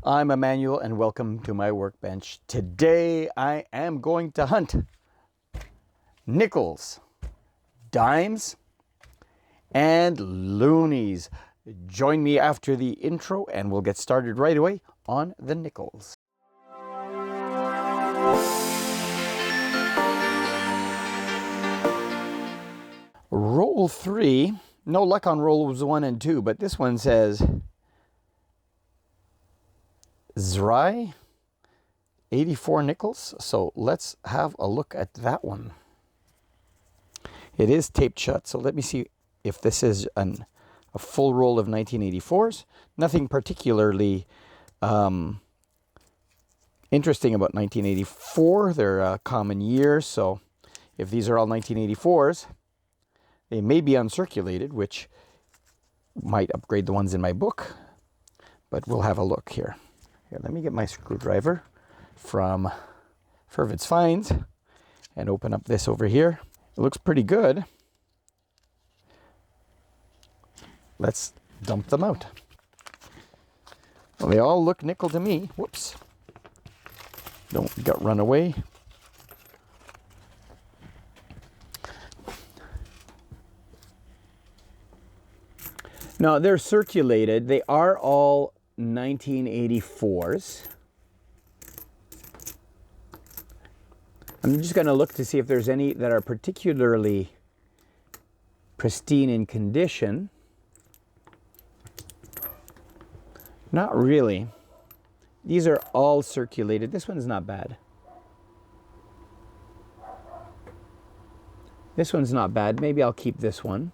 I'm Emmanuel and welcome to my workbench. Today I am going to hunt nickels, dimes, and loonies. Join me after the intro and we'll get started right away on the nickels. Roll 3. No luck on rolls 1 and 2, but this one says Zry 84 nickels. So let's have a look at that one. It is taped shut, so let me see if this is a full roll of 1984s. Nothing particularly interesting about 1984. They're a common year, so if these are all 1984s, they may be uncirculated, which might upgrade the ones in my book, but we'll have a look here. Here, let me get my screwdriver from Fervitz Finds and open up this over here. It looks pretty good. Let's dump them out. Well, they all look nickel to me. Whoops. Don't run away. Now, they're circulated. They are all 1984s. I'm just going to look to see if there's any that are particularly pristine in condition. Not really. These are all circulated. This one's not bad. This one's not bad. Maybe I'll keep this one.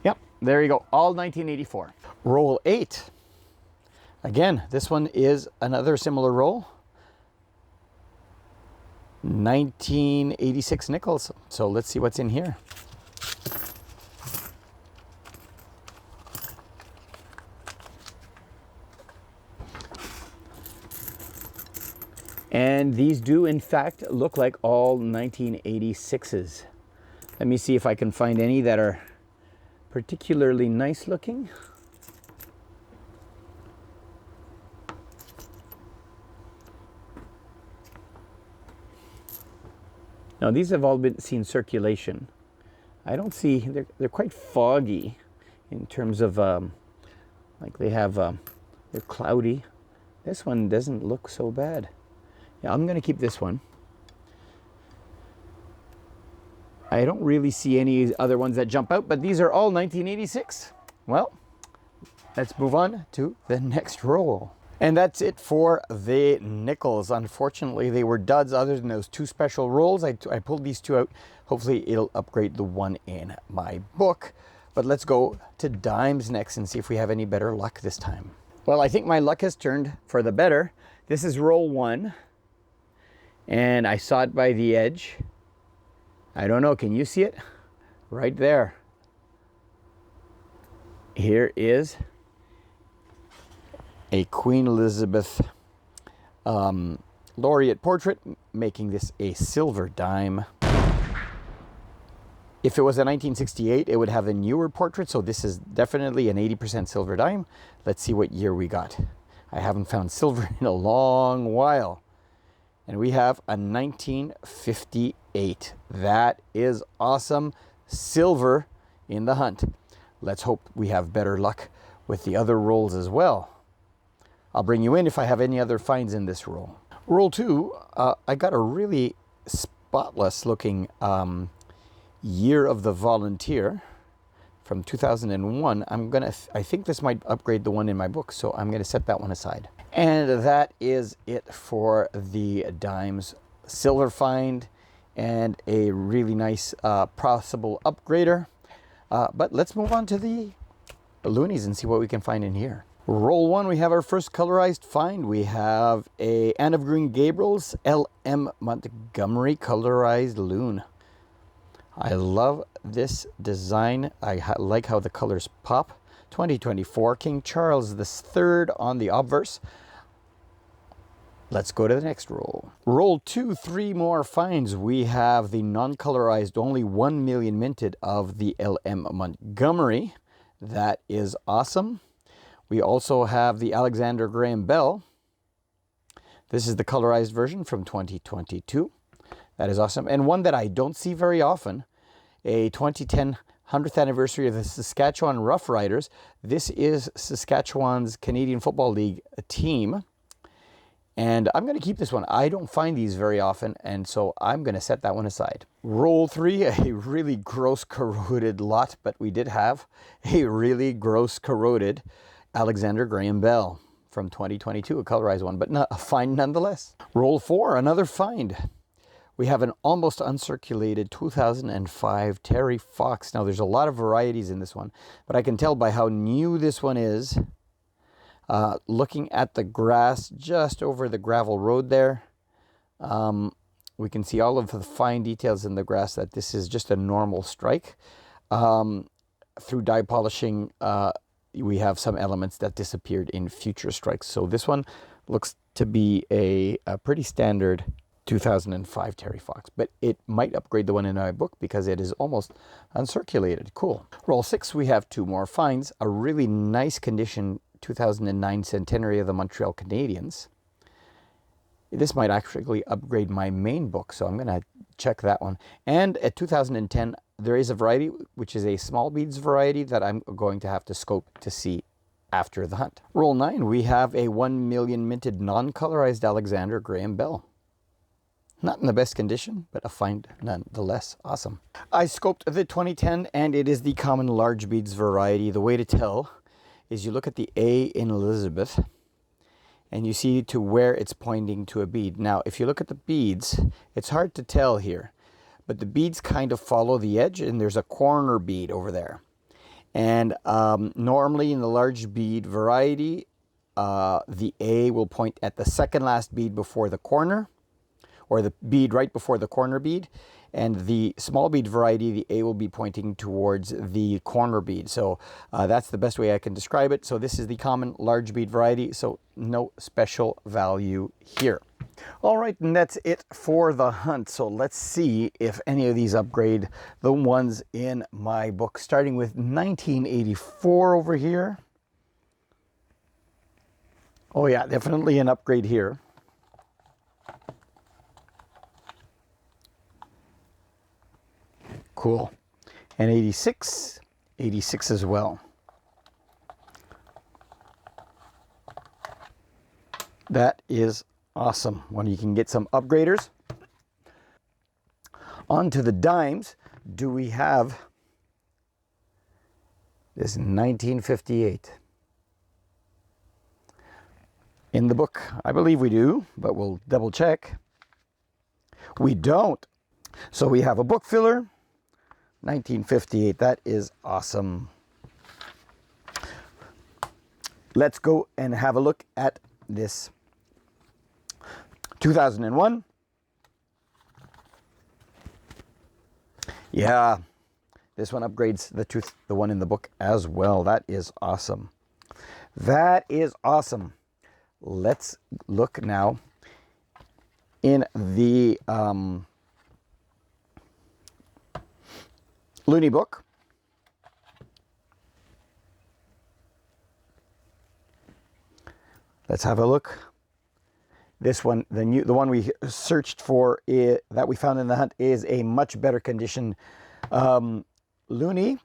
Yep, there you go. All 1984. Roll 8. Again, this one is another similar roll. 1986 nickels. So let's see what's in here. And these do in fact look like all 1986s. Let me see if I can find any that are particularly nice looking. Now these have all been seen circulation. I don't see, they're quite foggy in terms of like they have they're cloudy. This one doesn't look so bad. Yeah, I'm gonna keep this one. I don't really see any other ones that jump out, but these are all 1986. Well, let's move on to the next roll. And that's it for the nickels. Unfortunately, they were duds other than those two special rolls. I pulled these two out. Hopefully, it'll upgrade the one in my book. But let's go to dimes next and see if we have any better luck this time. Well, I think my luck has turned for the better. This is roll 1. And I saw it by the edge. I don't know, can you see it? Right there. Here is a Queen Elizabeth laureate portrait, making this a silver dime. If it was a 1968, it would have a newer portrait, so this is definitely an 80% silver dime. Let's see what year we got. I haven't found silver in a long while. And we have a 1958. That is awesome. Silver in the hunt. Let's hope we have better luck with the other rolls as well. I'll bring you in if I have any other finds in this roll. Roll 2, I got a really spotless looking Year of the Volunteer from 2001. I think this might upgrade the one in my book, so I'm gonna set that one aside. And that is it for the dimes. Silver find and a really nice possible upgrader. But let's move on to the loonies and see what we can find in here. Roll 1, we have our first colorized find. We have a Anne of Green Gables L.M. Montgomery colorized loon. I love this design. I like how the colors pop. 2024 King Charles III on the obverse. Let's go to the next roll. Roll 2, 3 more finds. We have the non-colorized, only 1 million minted of the LM Montgomery. That is awesome. We also have the Alexander Graham Bell. This is the colorized version from 2022. That is awesome. And one that I don't see very often, a 2010 100th anniversary of the Saskatchewan Roughriders. This is Saskatchewan's Canadian Football League team. And I'm going to keep this one. I don't find these very often, and so I'm going to set that one aside. Roll 3, a really gross corroded lot, but we did have a really gross corroded Alexander Graham Bell from 2022, a colorized one, but a find nonetheless. Roll 4, another find. We have an almost uncirculated 2005 Terry Fox. Now, there's a lot of varieties in this one, but I can tell by how new this one is. Looking at the grass just over the gravel road there, we can see all of the fine details in the grass that this is just a normal strike. Through dye polishing, we have some elements that disappeared in future strikes. So this one looks to be a pretty standard 2005 Terry Fox, but it might upgrade the one in my book because it is almost uncirculated. Cool. Roll 6, we have 2 more finds. A really nice condition 2009 centenary of the Montreal Canadiens. This might actually upgrade my main book, so I'm going to check that one. And at 2010, there is a variety, which is a small beads variety that I'm going to have to scope to see after the hunt. Roll 9, we have a 1 million minted non-colorized Alexander Graham Bell. Not in the best condition, but a find nonetheless. Awesome. I scoped the 2010, and it is the common large beads variety. The way to tell is you look at the A in Elizabeth, and you see to where it's pointing to a bead. Now, if you look at the beads, it's hard to tell here, but the beads kind of follow the edge, and there's a corner bead over there. And normally in the large bead variety, the A will point at the second last bead before the corner, or the bead right before the corner bead. And the small bead variety, the A will be pointing towards the corner bead. So that's the best way I can describe it. So this is the common large bead variety, so no special value here. All right, and that's it for the hunt. So let's see if any of these upgrade the ones in my book, starting with 1984 over here. Oh yeah, definitely an upgrade here. Cool. And 86 as well. That is awesome when you can get some upgraders. On to the dimes. Do we have this 1958? In the book, I believe we do, but we'll double check. We don't. So we have a book filler. 1958, that is awesome. Let's go and have a look at this 2001. Yeah, this one upgrades the one in the book as well. That is awesome. That is awesome. Let's look now in the Looney book. Let's have a look. This one, the one we searched for that we found in the hunt is a much better condition Looney.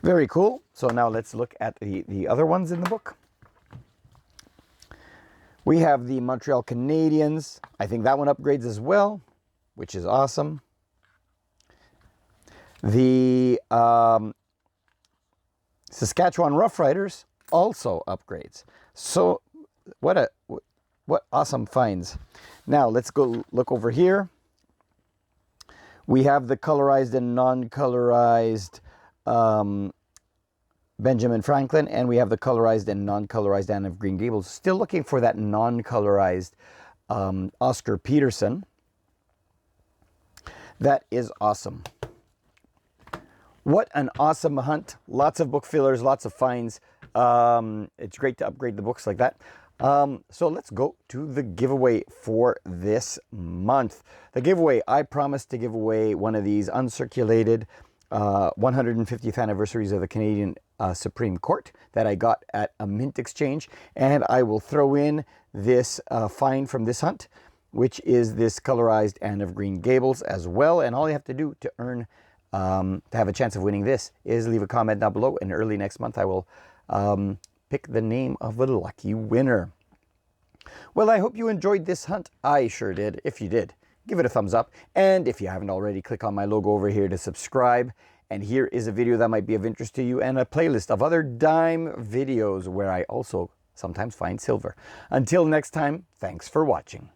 Very cool. So now let's look at the other ones in the book. We have the Montreal Canadiens. I think that one upgrades as well, which is awesome. The Saskatchewan Roughriders also upgrades. So what awesome finds. Now let's go look over here. We have the colorized and non-colorized Benjamin Franklin, and we have the colorized and non-colorized Anne of Green Gables. Still looking for that non-colorized Oscar Peterson. That is awesome. What an awesome hunt. Lots of book fillers, lots of finds. It's great to upgrade the books like that. So let's go to the giveaway for this month. The giveaway, I promised to give away one of these uncirculated 150th anniversaries of the Canadian Supreme Court that I got at a mint exchange. And I will throw in this find from this hunt, which is this colorized Anne of Green Gables as well. And all you have to do to earn, to have a chance of winning this is leave a comment down below, and early next month I will pick the name of the lucky winner. Well, I hope you enjoyed this hunt. I sure did. If you did, give it a thumbs up. And if you haven't already, click on my logo over here to subscribe. And here is a video that might be of interest to you, and a playlist of other dime videos where I also sometimes find silver. Until next time, thanks for watching.